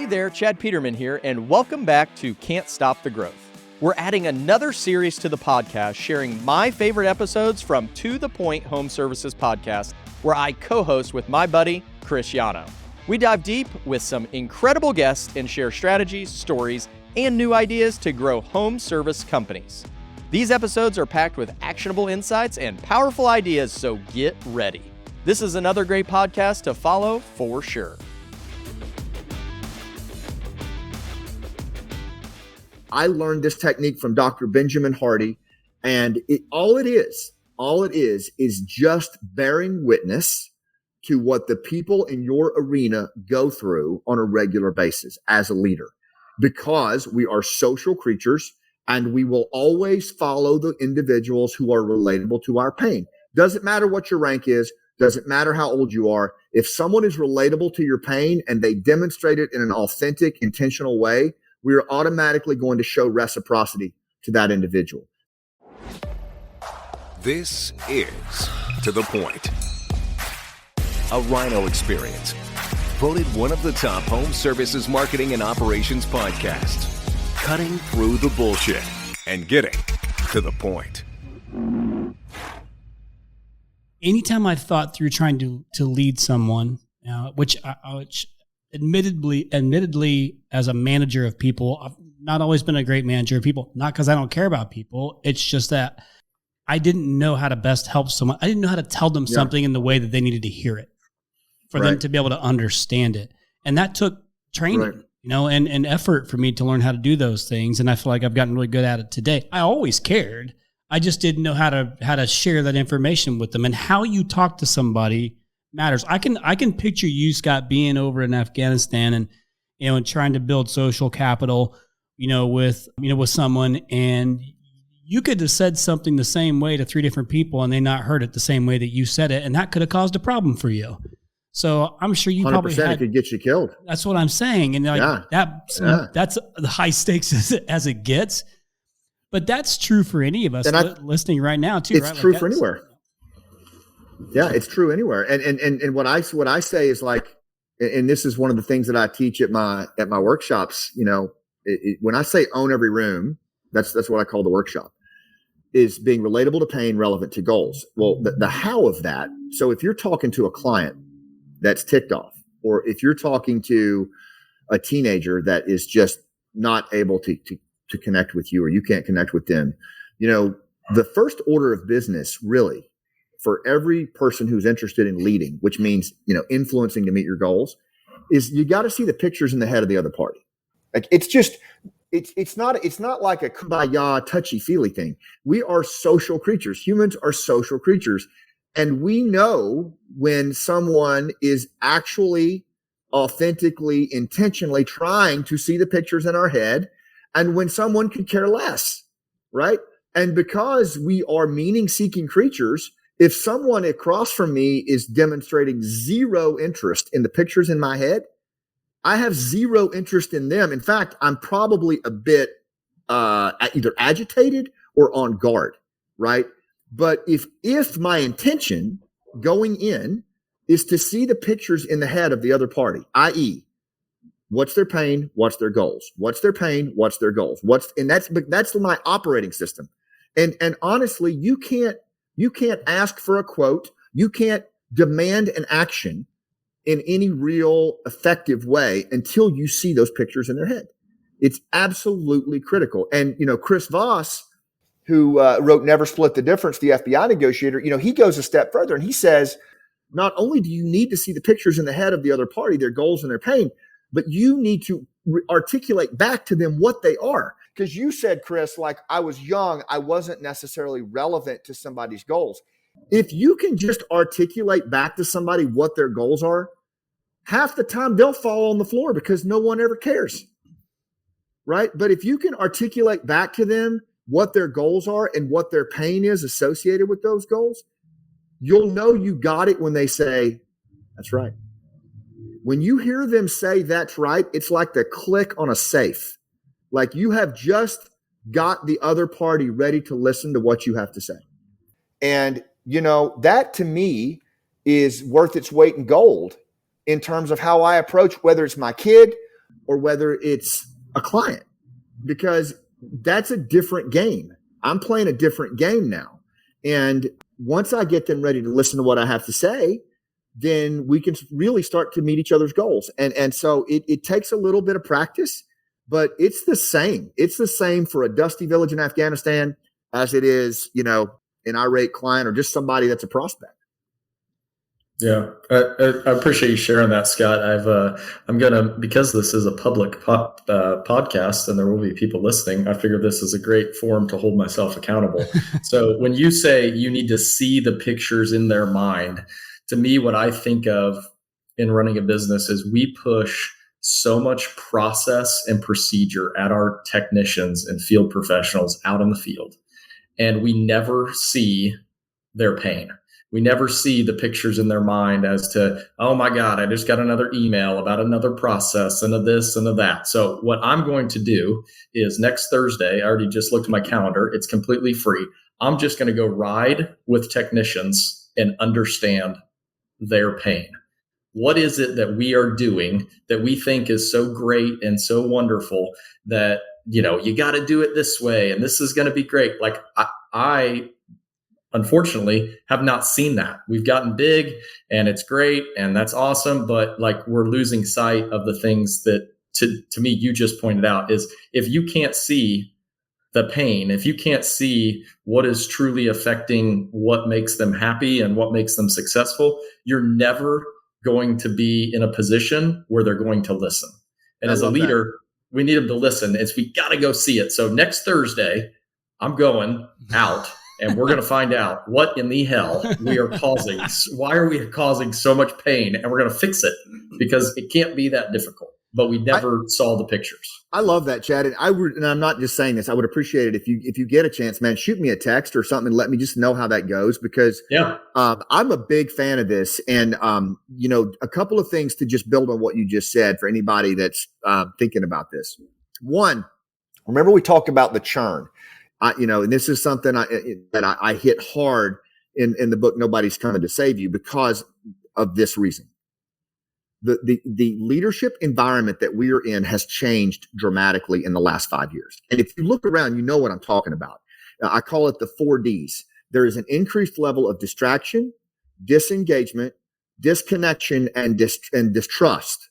there, Chad Peterman here, and welcome back to Can't Stop the Growth. We're adding another series to the podcast, sharing my favorite episodes from To The Point Home Services podcast, where I co-host with my buddy, Chris Yano. We dive deep with some incredible guests and share strategies, stories, and new ideas to grow home service companies. These episodes are packed with actionable insights and powerful ideas, so get ready. This is another great podcast to follow for sure. I learned this technique from Dr. Benjamin Hardy, and all it is just bearing witness to what the people in your arena go through on a regular basis as a leader, because we are social creatures and we will always follow the individuals who are relatable to our pain. Doesn't matter what your rank is, doesn't matter how old you are. If someone is relatable to your pain and they demonstrate it in an authentic, intentional way, we are automatically going to show reciprocity to that individual. This is To The Point, a Rhino experience. Voted one of the top home services marketing and operations podcasts. Cutting through the bullshit and getting to the point. Anytime I've thought through trying to lead someone, which admittedly, as a manager of people, I've not always been a great manager of people, not because I don't care about people. It's just that I didn't know how to best help someone. I didn't know how to tell them something in the way that they needed to hear it for them to be able to understand it. And that took training, and effort for me to learn how to do those things. And I feel like I've gotten really good at it today. I always cared. I just didn't know how to share that information with them, and how you talk to somebody matters. I can picture you, Scott, being over in Afghanistan and trying to build social capital, with someone, and you could have said something the same way to three different people and they not heard it the same way that you said it, and that could have caused a problem for you. So I'm sure you probably had, it could get you killed. That's what I'm saying, and that's the high stakes as it gets. But that's true for any of us listening right now too. It's true for anywhere. Yeah, it's true anywhere. And what I say is, like, and this is one of the things that I teach at my workshops. When I say own every room, that's what I call the workshop, is being relatable to pain, relevant to goals. Well, the how of that. So if you're talking to a client that's ticked off, or if you're talking to a teenager that is just not able to connect with you, or you can't connect with them, the first order of business really for every person who's interested in leading, which means, influencing to meet your goals, is you got to see the pictures in the head of the other party. Like, it's not like a kumbaya touchy-feely thing. We are social creatures. Humans are social creatures. And we know when someone is actually authentically, intentionally trying to see the pictures in our head, and when someone could care less, right? And because we are meaning-seeking creatures, if someone across from me is demonstrating zero interest in the pictures in my head, I have zero interest in them. In fact, I'm probably a bit either agitated or on guard, right? But if my intention going in is to see the pictures in the head of the other party, i.e., what's their pain, what's their goals, what's their pain, what's their goals, that's my operating system. And honestly, you can't ask for a quote, you can't demand an action in any real effective way until you see those pictures in their head. It's absolutely critical. And, Chris Voss, who wrote Never Split the Difference, the FBI negotiator, he goes a step further, and he says, not only do you need to see the pictures in the head of the other party, their goals and their pain, but you need to articulate back to them what they are. Because you said, Chris, like, I was young, I wasn't necessarily relevant to somebody's goals. If you can just articulate back to somebody what their goals are, half the time they'll fall on the floor because no one ever cares, right? But if you can articulate back to them what their goals are and what their pain is associated with those goals, you'll know you got it when they say, that's right. When you hear them say that's right, it's like the click on a safe. Like you have just got the other party ready to listen to what you have to say. And, that to me is worth its weight in gold in terms of how I approach, whether it's my kid or whether it's a client, because that's a different game. I'm playing a different game now. And once I get them ready to listen to what I have to say, then we can really start to meet each other's goals. And so it takes a little bit of practice, but it's the same. It's the same for a dusty village in Afghanistan as it is, an irate client or just somebody that's a prospect. Yeah, I appreciate you sharing that, Scott. Because this is a public podcast and there will be people listening, I figure this is a great forum to hold myself accountable. So when you say you need to see the pictures in their mind, to me, what I think of in running a business is we push so much process and procedure at our technicians and field professionals out in the field, and we never see their pain. We never see the pictures in their mind as to, oh my God, I just got another email about another process and of this and of that. So what I'm going to do is next Thursday, I already just looked at my calendar. It's completely free. I'm just going to go ride with technicians and understand their pain. What is it that we are doing that we think is so great and so wonderful that, you got to do it this way and this is going to be great. Like I unfortunately have not seen that. We've gotten big and it's great and that's awesome, but like we're losing sight of the things that to me you just pointed out is if you can't see the pain, if you can't see what is truly affecting what makes them happy and what makes them successful, you're never going to be in a position where they're going to listen. And as a leader, we need them to listen. We got to go see it. So next Thursday, I'm going out and we're going to find out what in the hell we are causing. Why are we causing so much pain? And we're going to fix it because it can't be that difficult. But we never saw the pictures. I love that, Chad. And I'm not just saying this. I would appreciate it if you get a chance, man, shoot me a text or something and let me just know how that goes, because I'm a big fan of this. And, a couple of things to just build on what you just said for anybody that's thinking about this. One, remember we talked about the churn. And this is something that I hit hard in the book, Nobody's Coming to Save You, because of this reason. The leadership environment that we are in has changed dramatically in the last 5 years. And if you look around, you know what I'm talking about. I call it the 4 Ds. There is an increased level of distraction, disengagement, disconnection, and distrust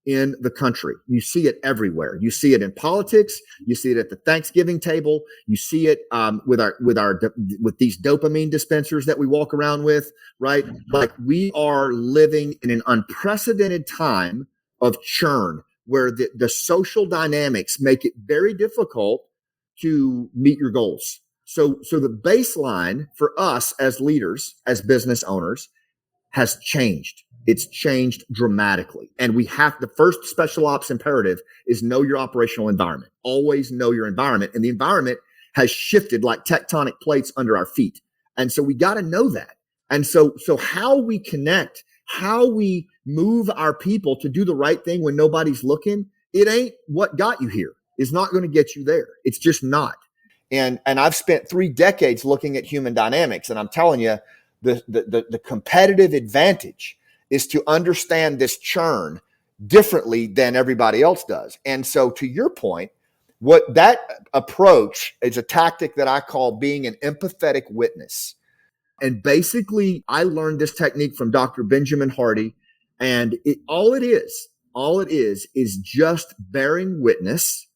in the country. You see it everywhere. You see it in politics. You see it at the Thanksgiving table. You see it with these dopamine dispensers that we walk around with, right? Like we are living in an unprecedented time of churn where the social dynamics make it very difficult to meet your goals. So the baseline for us as leaders, as business owners, has changed. It's changed dramatically. And the first special ops imperative is know your operational environment. Always know your environment. And the environment has shifted like tectonic plates under our feet. And so we got to know that. And so how we connect, how we move our people to do the right thing when nobody's looking, it ain't what got you here. It's not going to get you there. It's just not. And I've spent 3 decades looking at human dynamics. And I'm telling you, the competitive advantage is to understand this churn differently than everybody else does. And so to your point, what that approach is a tactic that I call being an empathetic witness. And basically, I learned this technique from Dr. Benjamin Hardy. And all it is just bearing witness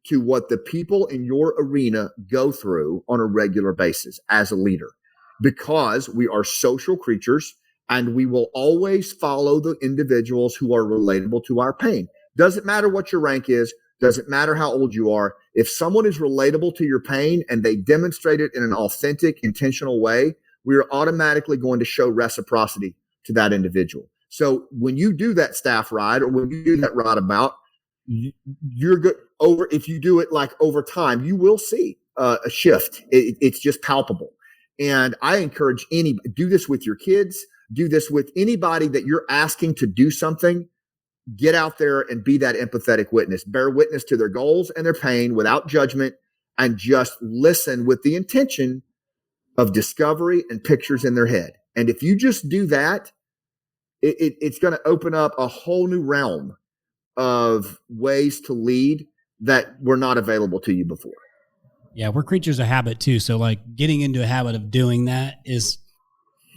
to what the people in your arena go through on a regular basis as a leader, because we are social creatures. And we will always follow the individuals who are relatable to our pain. Doesn't matter what your rank is. Doesn't matter how old you are. If someone is relatable to your pain and they demonstrate it in an authentic, intentional way, we are automatically going to show reciprocity to that individual. So when you do that staff ride or when you do that roundabout, you're good over. If you do it like over time, you will see a shift. It's just palpable. And I encourage do this with your kids. Do this with anybody that you're asking to do something. Get out there and be that empathetic witness. Bear witness to their goals and their pain without judgment, and just listen with the intention of discovery and pictures in their head. And if you just do that, it's going to open up a whole new realm of ways to lead that were not available to you before. Yeah, we're creatures of habit too. So like getting into a habit of doing that is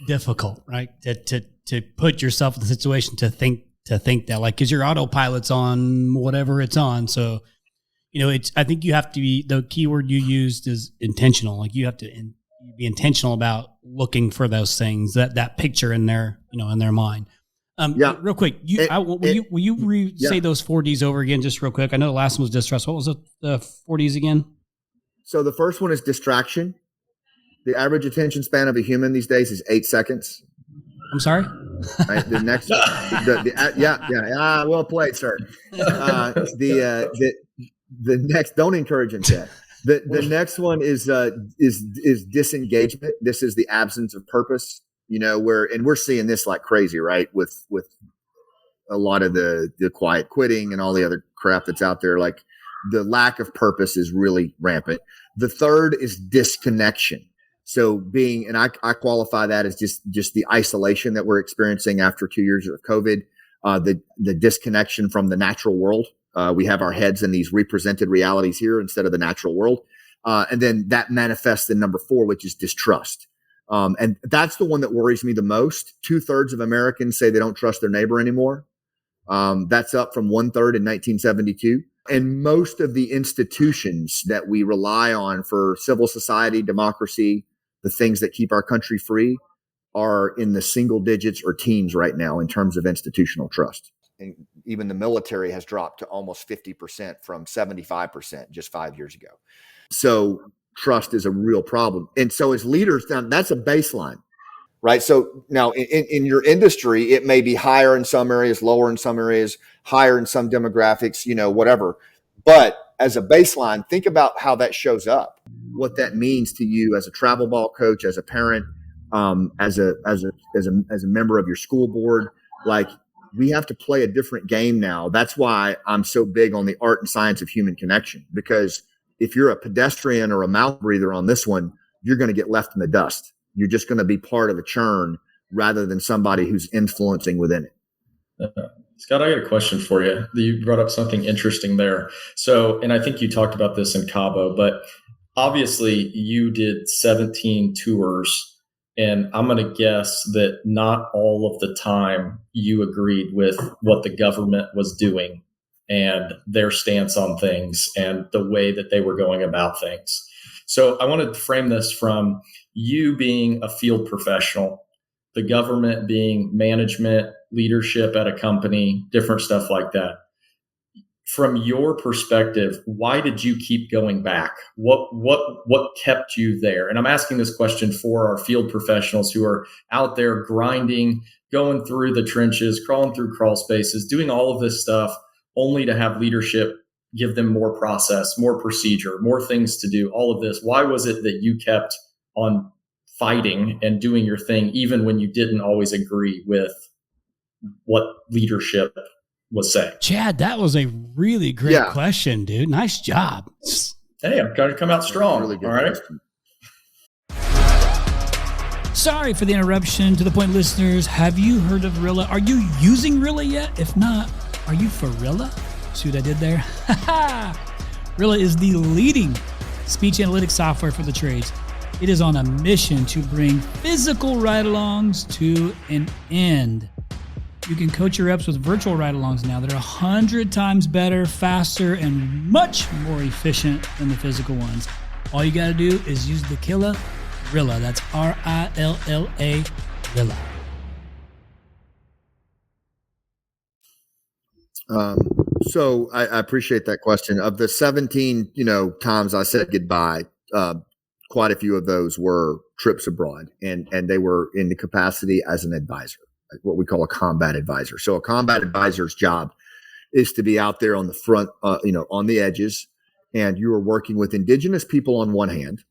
difficult, right? To put yourself in the situation to think that, like, because your autopilot's on whatever it's on. So, I think you have to be, the keyword you used is intentional. Like you have to be intentional about looking for those things, that picture in their, in their mind. Real quick, will you say those 4 Ds over again, just real quick? I know the last one was distrust. What was the 4 Ds again? So the first one is distraction. The average attention span of a human these days is 8 seconds. I'm sorry. Right? The next, well played, sir. The next, don't encourage him, Chad. The next one is disengagement. This is the absence of purpose. We're seeing this like crazy, right? With a lot of the quiet quitting and all the other crap that's out there. Like the lack of purpose is really rampant. The third is disconnection. So and I qualify that as just the isolation that we're experiencing after 2 years of COVID, the disconnection from the natural world. We have our heads in these represented realities here instead of the natural world. And then that manifests in number 4, which is distrust. And that's the one that worries me the most. 2/3 of Americans say they don't trust their neighbor anymore. That's up from 1/3 in 1972. And most of the institutions that we rely on for civil society, democracy, the things that keep our country free, are in the single digits or teens right now in terms of institutional trust. And even the military has dropped to almost 50% from 75% just 5 years ago. So trust is a real problem. And so as leaders, that's a baseline, right? So now in your industry, it may be higher in some areas, lower in some areas, higher in some demographics, whatever. But as a baseline, think about how that shows up, what that means to you as a travel ball coach, as a parent, as a member of your school board. Like, we have to play a different game now. That's why I'm so big on the art and science of human connection, because if you're a pedestrian or a mouth breather on this one, you're going to get left in the dust. You're just going to be part of a churn rather than somebody who's influencing within it. Scott, I got a question for you. You brought up something interesting there. So, and I think you talked about this in Cabo, but obviously you did 17 tours. And I'm going to guess that not all of the time you agreed with what the government was doing and their stance on things and the way that they were going about things. So I wanted to frame this from you being a field professional, the government being management, leadership at a company, different stuff like that. From your perspective, why did you keep going back? What kept you there? And I'm asking this question for our field professionals who are out there grinding, going through the trenches, crawling through crawl spaces, doing all of this stuff, only to have leadership give them more process, more procedure, more things to do, all of this. Why was it that you kept on fighting and doing your thing, even when you didn't always agree with what leadership was saying? Chad, that was a really great question, dude. Nice job. Hey, I'm going to come out strong. Really good, all right. Question. Sorry for the interruption. To the point, listeners, have you heard of Rilla? Are you using Rilla yet? If not, are you for Rilla? See what I did there? Rilla is the leading speech analytics software for the trades. It is on a mission to bring physical ride-alongs to an end. You can coach your reps with virtual ride-alongs now that are 100 times better, faster, and much more efficient than the physical ones. All you got to do is use the killer Rilla. That's R-I-L-L-A, Rilla. So I appreciate that question. Of the 17, times I said goodbye, quite a few of those were trips abroad, and they were in the capacity as an advisor, what we call a combat advisor. So a combat advisor's job is to be out there on the front, on the edges, and you are working with indigenous people on one hand.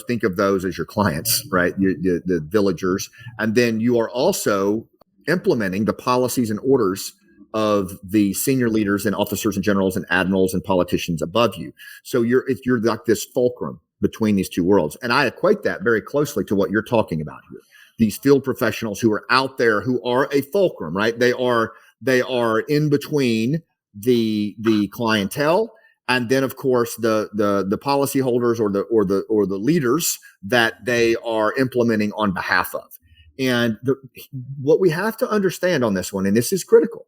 Think of those as your clients, right? The villagers. And then you are also implementing the policies and orders of the senior leaders and officers and generals and admirals and politicians above you. So you're like this fulcrum between these two worlds. And I equate that very closely to what you're talking about here. These field professionals who are out there, who are a fulcrum, right? They are They are in between the clientele, and then of course the policyholders or the leaders that they are implementing on behalf of. And what we have to understand on this one, and this is critical,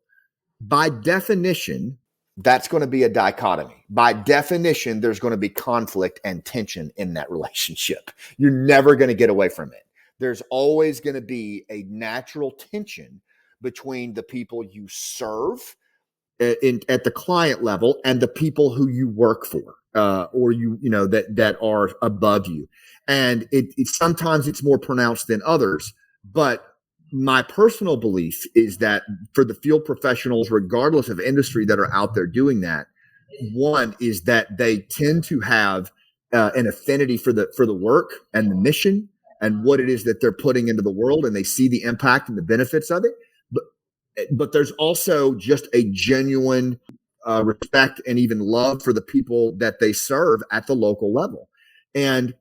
by definition, that's going to be a dichotomy. By definition, there's going to be conflict and tension in that relationship. You're never going to get away from it. There's always going to be a natural tension between the people you serve at the client level and the people who you work for, or that are above you. And sometimes it's more pronounced than others. But my personal belief is that for the field professionals, regardless of industry, that are out there doing that, one is that they tend to have an affinity for the work and the mission and what it is that they're putting into the world, and they see the impact and the benefits of it. But there's also just a genuine respect and even love for the people that they serve at the local level. And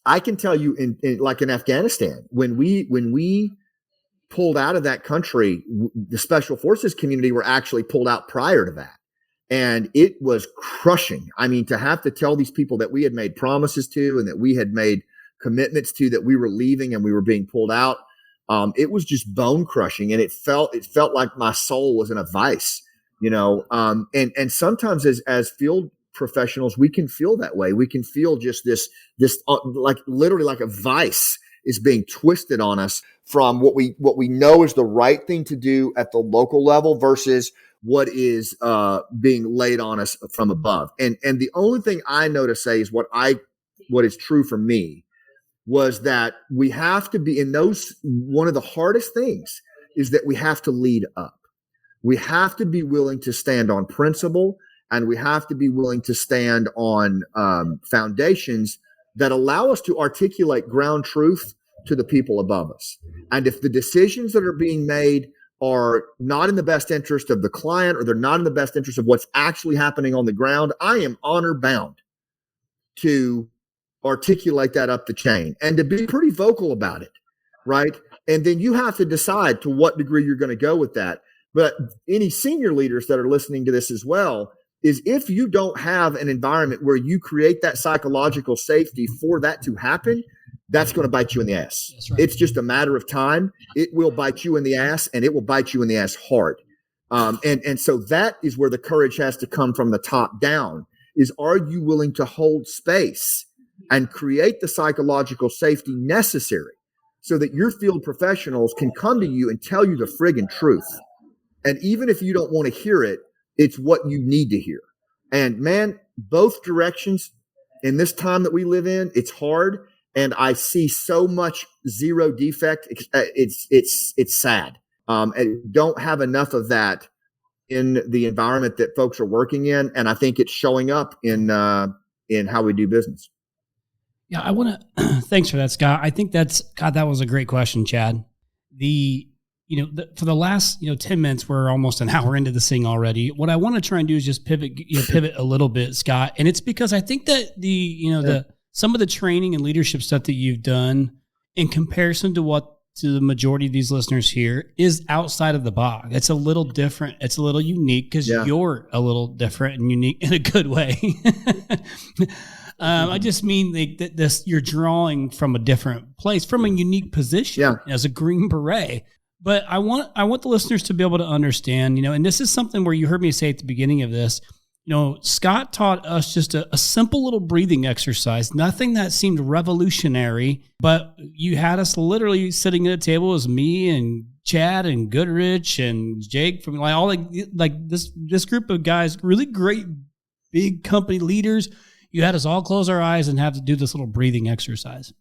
I can tell you, like in Afghanistan, when we pulled out of that country, the special forces community were actually pulled out prior to that. And it was crushing. I mean, to have to tell these people that we had made promises to and that we had made commitments to, that we were leaving and we were being pulled out, it was just bone crushing. And it felt like my soul was in a vice, and sometimes as field professionals, we can feel that way. We can feel just this like literally like a vice is being twisted on us from what we know is the right thing to do at the local level versus what is being laid on us from above. And the only thing I know to say is what is true for me was that we have to be in those. One of the hardest things is that we have to lead up. We have to be willing to stand on principle, and we have to be willing to stand on foundations that allow us to articulate ground truth to the people above us. And if the decisions that are being made are not in the best interest of the client, or they're not in the best interest of what's actually happening on the ground, I am honor bound to articulate that up the chain and to be pretty vocal about it, right? And then you have to decide to what degree you're going to go with that. But any senior leaders that are listening to this as well, is if you don't have an environment where you create that psychological safety for that to happen, that's going to bite you in the ass. That's right. It's just a matter of time. It will bite you in the ass, and it will bite you in the ass hard. And so that is where the courage has to come from the top down, is are you willing to hold space and create the psychological safety necessary so that your field professionals can come to you and tell you the friggin' truth. And even if you don't want to hear it, it's what you need to hear. And man, both directions in this time that we live in, it's hard. And I see so much zero defect. It's sad. And don't have enough of that in the environment that folks are working in. And I think it's showing up in how we do business. Yeah, I want to, thanks for that, Scott. I think that was a great question, Chad. For the last, 10 minutes, we're almost an hour into this thing already. What I want to try and do is just pivot a little bit, Scott. And it's because I think that some of the training and leadership stuff that you've done in comparison to the majority of these listeners here is outside of the box. It's a little different. It's a little unique because you're a little different and unique in a good way. I just mean you're drawing from a different place, from a unique position as a Green Beret. But I want the listeners to be able to understand, and this is something where you heard me say at the beginning of this, Scott taught us just a simple little breathing exercise, nothing that seemed revolutionary, but you had us literally sitting at a table as me and Chad and Goodrich and Jake from this group of guys, really great big company leaders. You had us all close our eyes and have to do this little breathing exercise.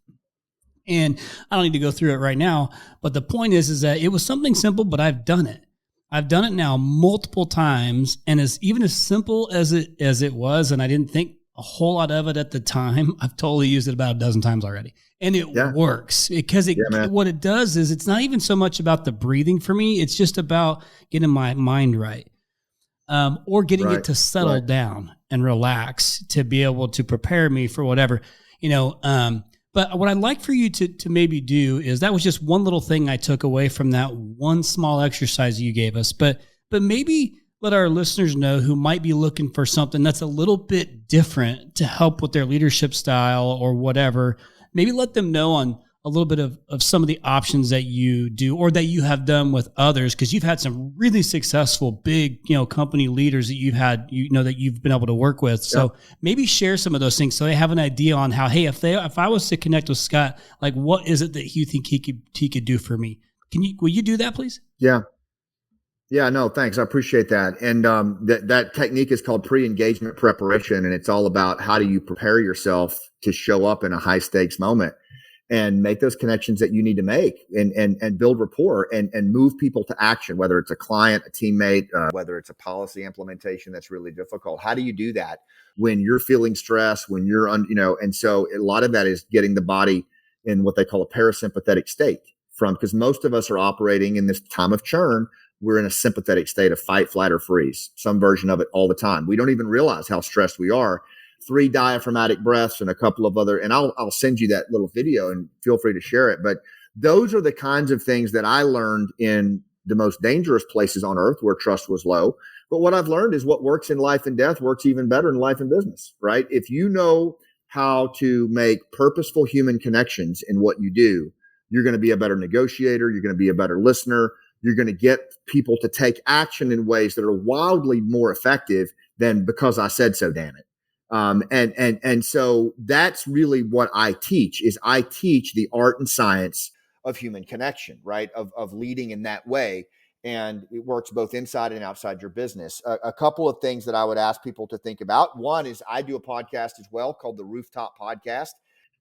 And I don't need to go through it right now, but the point is that it was something simple, but I've done it. I've done it now multiple times, and as simple as it was, and I didn't think a whole lot of it at the time, I've totally used it about a dozen times already. And it works because what it does is it's not even so much about the breathing for me. It's just about getting my mind right. Or getting it to settle down and relax to be able to prepare me for whatever, But But what I'd like for you to maybe do is, that was just one little thing I took away from that one small exercise you gave us. But maybe let our listeners know who might be looking for something that's a little bit different to help with their leadership style or whatever. Maybe let them know on a little bit of some of the options that you do or that you have done with others, because you've had some really successful big, company leaders that you've had, that you've been able to work with. So maybe share some of those things so they have an idea on how, hey, if I was to connect with Scott, like, what is it that you think he could do for me? Will you do that, please? Yeah. Yeah, no, thanks. I appreciate that. And that technique is called pre-engagement preparation. And it's all about how do you prepare yourself to show up in a high stakes moment and make those connections that you need to make and build rapport and move people to action, whether it's a client, a teammate, whether it's a policy implementation that's really difficult. How do you do that when you're feeling stress, when you're and so a lot of that is getting the body in what they call a parasympathetic state because most of us are operating in this time of churn. We're in a sympathetic state of fight, flight, or freeze, some version of it all the time. We don't even realize how stressed we are. 3 diaphragmatic breaths and a couple of other, and I'll send you that little video and feel free to share it. But those are the kinds of things that I learned in the most dangerous places on earth where trust was low. But what I've learned is what works in life and death works even better in life and business, right? If you know how to make purposeful human connections in what you do, you're going to be a better negotiator. You're going to be a better listener. You're going to get people to take action in ways that are wildly more effective than because I said so, damn it. And so that's really what I teach the art and science of human connection, right? Of leading in that way. And it works both inside and outside your business. A couple of things that I would ask people to think about. One is I do a podcast as well called the Rooftop Podcast.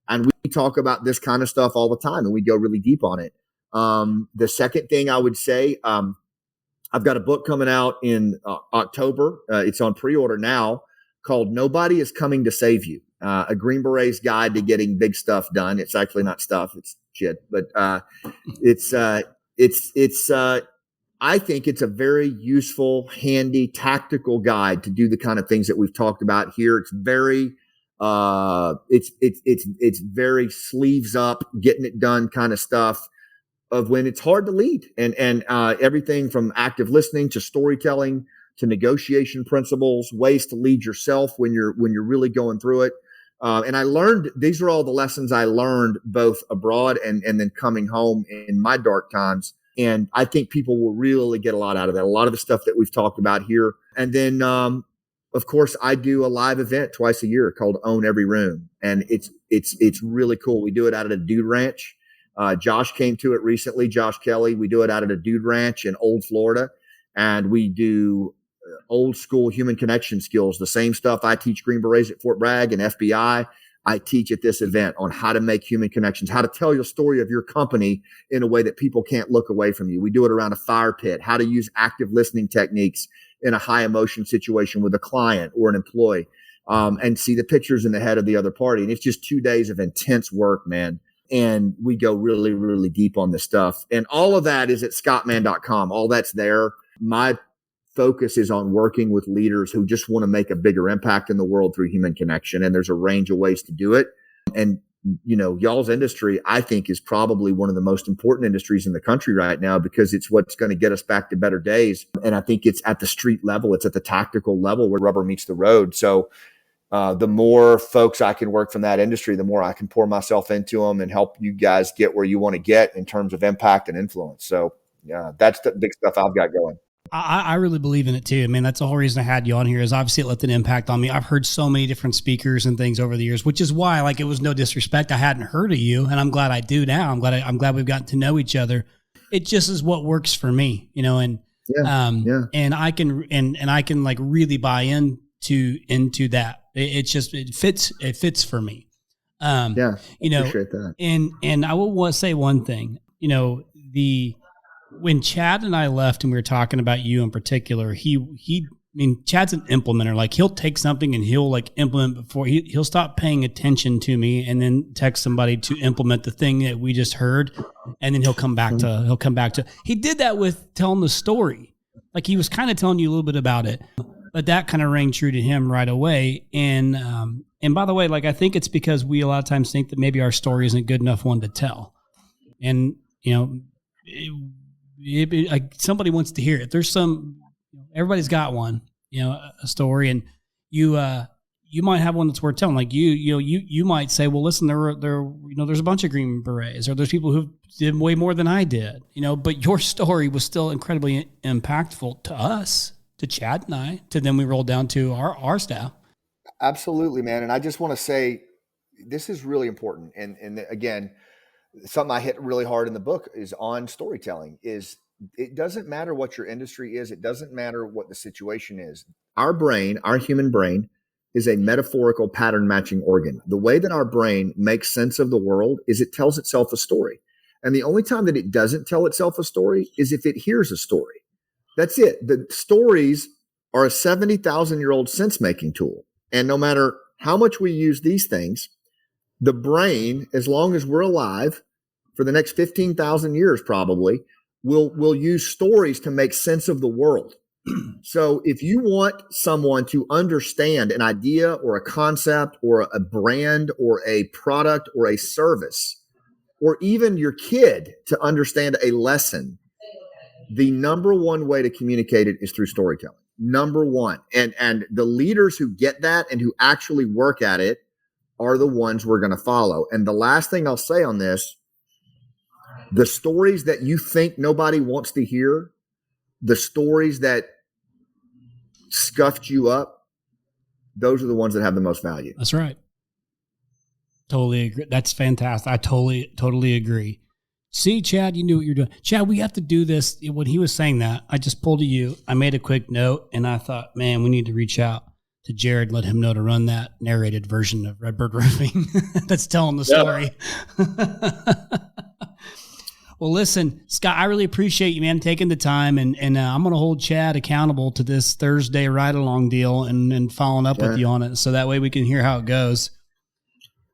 And we talk about this kind of stuff all the time and we go really deep on it. The second thing I would say, I've got a book coming out in October. It's on pre-order now, called Nobody is Coming to Save You, a Green Beret's Guide to Getting Big Stuff Done. It's actually not stuff, it's shit, but I think it's a very useful, handy, tactical guide to do the kind of things that we've talked about here. It's very, it's very sleeves up, getting it done kind of stuff of when it's hard to lead and everything from active listening to storytelling to negotiation principles, ways to lead yourself when you're really going through it. And I learned, these are all the lessons I learned both abroad and then coming home in my dark times. And I think people will really get a lot out of that. A lot of the stuff that we've talked about here. And then, of course, I do a live event twice a year called Own Every Room. And it's really cool. We do it out at a dude ranch. Josh came to it recently, Josh Kelly. We do it out at a dude ranch in Old Florida. And we do old school human connection skills, the same stuff I teach Green Berets at Fort Bragg and FBI. I teach at this event on how to make human connections, how to tell your story of your company in a way that people can't look away from you. We do it around a fire pit, how to use active listening techniques in a high emotion situation with a client or an employee, and see the pictures in the head of the other party. And it's just 2 days of intense work, man. And we go really, really deep on this stuff. And all of that is at scottmann.com. All that's there. My focus is on working with leaders who just want to make a bigger impact in the world through human connection. And there's a range of ways to do it. And, y'all's industry, I think, is probably one of the most important industries in the country right now because it's what's going to get us back to better days. And I think it's at the street level. It's at the tactical level where rubber meets the road. So the more folks I can work from that industry, the more I can pour myself into them and help you guys get where you want to get in terms of impact and influence. So yeah, that's the big stuff I've got going. I really believe in it too. I mean, that's the whole reason I had you on here is obviously it left an impact on me. I've heard so many different speakers and things over the years, which is why, like, it was no disrespect. I hadn't heard of you, and I'm glad I do now. I'm glad we've gotten to know each other. It just is what works for me, and I can like really buy into that. It fits for me. Appreciate that. And I will say one thing, when Chad and I left and we were talking about you in particular, Chad's an implementer. Like, he'll take something and he'll like implement before he'll stop paying attention to me and then text somebody to implement the thing that we just heard. And then he'll come back to, he did that with telling the story. Like, he was kind of telling you a little bit about it, but that kind of rang true to him right away. And And by the way, like, I think it's because we a lot of times think that maybe our story isn't good enough one to tell. And, like somebody wants to hear it. There's everybody's got one, a story, and you might have one that's worth telling. Like you might say, well, listen, there's a bunch of Green Berets, or there's people who did way more than I did, but your story was still incredibly impactful to us, to Chad and I, to then we rolled down to our staff. Absolutely, man. And I just want to say, this is really important. And again, something I hit really hard in the book is on storytelling. Is it doesn't matter what your industry is. It doesn't matter what the situation is. Our brain, our human brain, is a metaphorical pattern matching organ. The way that our brain makes sense of the world is it tells itself a story. And the only time that it doesn't tell itself a story is if it hears a story. That's it. The stories are a 70,000-year-old sense-making tool. And no matter how much we use these things, the brain, as long as we're alive, for the next 15,000 years probably, will use stories to make sense of the world. So if you want someone to understand an idea or a concept or a brand or a product or a service, or even your kid to understand a lesson, the number one way to communicate it is through storytelling. Number one. And the leaders who get that and who actually work at it are the ones we're going to follow. And the last thing I'll say on this, the stories that you think nobody wants to hear, the stories that scuffed you up, those are the ones that have the most value. That's right. Totally agree. That's fantastic. I totally agree. See, Chad, you knew what you're doing. Chad, we have to do this. When he was saying that, I just pulled to you. I made a quick note, and I thought, man, we need to reach out to Jared, let him know to run that narrated version of Redbird Roofing that's telling the story. Well, listen, Scott, I really appreciate you, man, taking the time, and I'm going to hold Chad accountable to this Thursday ride-along deal and following up with you on it, so that way we can hear how it goes.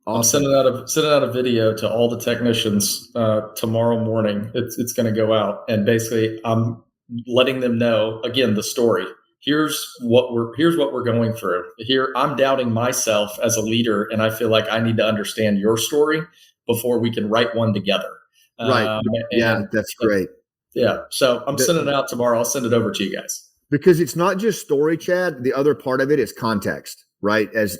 I'm sending out a video to all the technicians tomorrow morning. It's going to go out, and basically I'm letting them know again the story. Here's what we're going through. Here I'm doubting myself as a leader, and I feel like I need to understand your story before we can write one together. Right. Yeah, that's great. Yeah. So I'm sending it out tomorrow. I'll send it over to you guys. Because it's not just story, Chad. The other part of it is context, right? As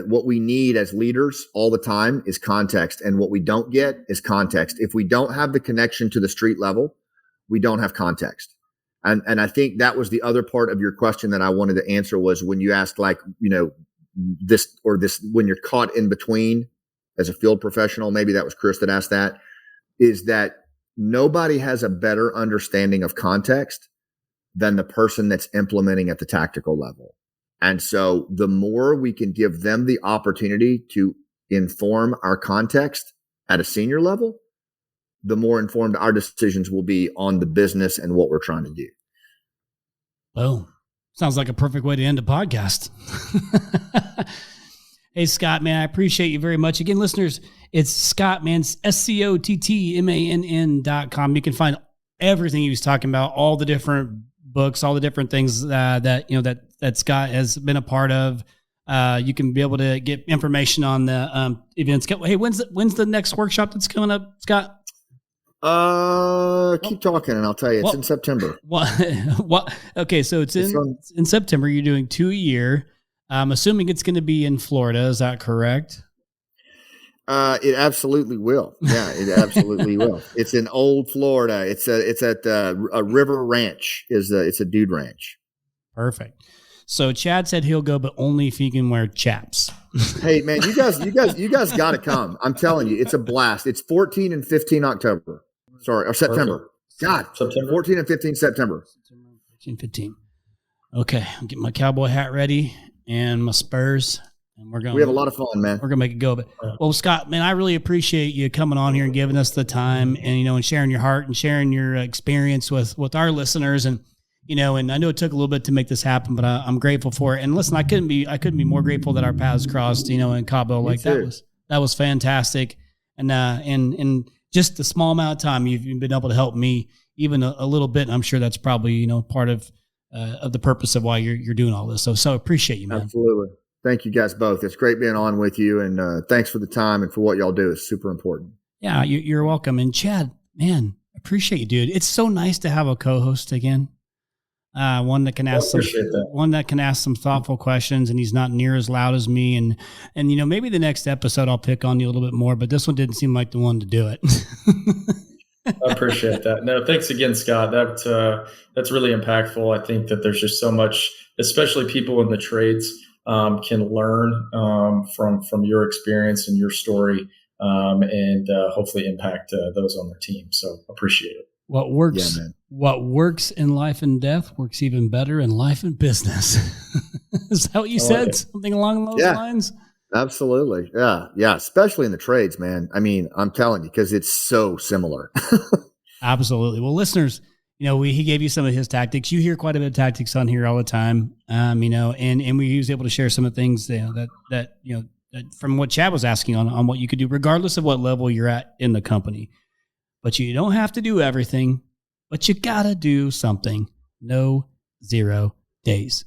what we need as leaders all the time is context. And what we don't get is context. If we don't have the connection to the street level, we don't have context. And I think that was the other part of your question that I wanted to answer, was when you asked, like, this when you're caught in between as a field professional, maybe that was Chris that asked that, is that nobody has a better understanding of context than the person that's implementing at the tactical level. And so the more we can give them the opportunity to inform our context at a senior level, the more informed our decisions will be on the business and what we're trying to do. Well, sounds like a perfect way to end a podcast. Hey, Scott, man, I appreciate you very much. Again, listeners, it's Scott, man, SCOTTMANN.com. You can find everything he was talking about, all the different books, all the different things that Scott has been a part of. You can be able to get information on the events. Hey, when's the next workshop that's coming up, Scott? Keep talking and I'll tell you. It's in September. What? Okay, so it's in September. You're doing 2 a year. I'm assuming it's going to be in Florida. Is that correct? It absolutely will. Yeah, it absolutely will. It's in Old Florida. It's at a River Ranch. It's a dude ranch. Perfect. So Chad said he'll go, but only if he can wear chaps. Hey man, you guys got to come. I'm telling you, it's a blast. It's 14 and 15 October. Sorry, or September. God, September. 14 and 15 September. September 14, 15. Okay, I'll get my cowboy hat ready and my Spurs. And we have a lot of fun, man. We're gonna make it go. But well, Scott, man, I really appreciate you coming on here and giving us the time, and and sharing your heart and sharing your experience with our listeners. And and I know it took a little bit to make this happen, but I'm grateful for it. And listen, I couldn't be more grateful that our paths crossed, in Cabo. Like that was fantastic. And just the small amount of time you've been able to help me even a little bit. And I'm sure that's probably part of the purpose of why you're doing all this. So appreciate you, man. Absolutely. Thank you guys both. It's great being on with you, and thanks for the time and for what y'all do. It's super important. Yeah, you're welcome. And Chad, man, appreciate you, dude. It's so nice to have a co-host again. One that can ask some thoughtful questions, and he's not near as loud as me. And maybe the next episode I'll pick on you a little bit more, but this one didn't seem like the one to do it. I appreciate that. No, thanks again, Scott. That's really impactful. I think that there's just so much, especially people in the trades, can learn from your experience and your story, and hopefully impact those on their team. So appreciate it. What works in life and death works even better in life and business. Is that what you said? Something along those lines? Absolutely. Yeah. Especially in the trades, man. I mean, I'm telling you, because it's so similar. Absolutely. Well, listeners, he gave you some of his tactics. You hear quite a bit of tactics on here all the time. And we was able to share some of the things that from what Chad was asking on what you could do, regardless of what level you're at in the company. But you don't have to do everything, but you got to do something. No 0 days.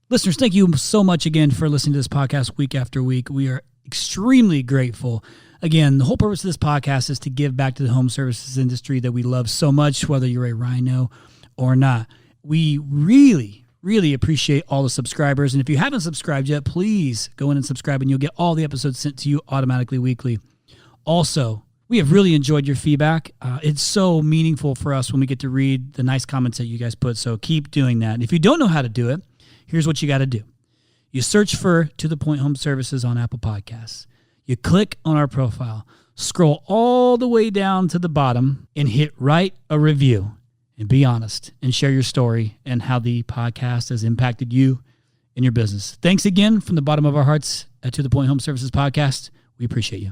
Listeners, thank you so much again for listening to this podcast week after week. We are extremely grateful. Again, the whole purpose of this podcast is to give back to the home services industry that we love so much, whether you're a Rhino or not. We really, really appreciate all the subscribers. And if you haven't subscribed yet, please go in and subscribe, and you'll get all the episodes sent to you automatically weekly. Also, we have really enjoyed your feedback. It's so meaningful for us when we get to read the nice comments that you guys put. So keep doing that. And if you don't know how to do it, here's what you got to do. You search for To The Point Home Services on Apple Podcasts. You click on our profile, scroll all the way down to the bottom, and hit write a review. And be honest and share your story and how the podcast has impacted you and your business. Thanks again from the bottom of our hearts at To The Point Home Services Podcast. We appreciate you.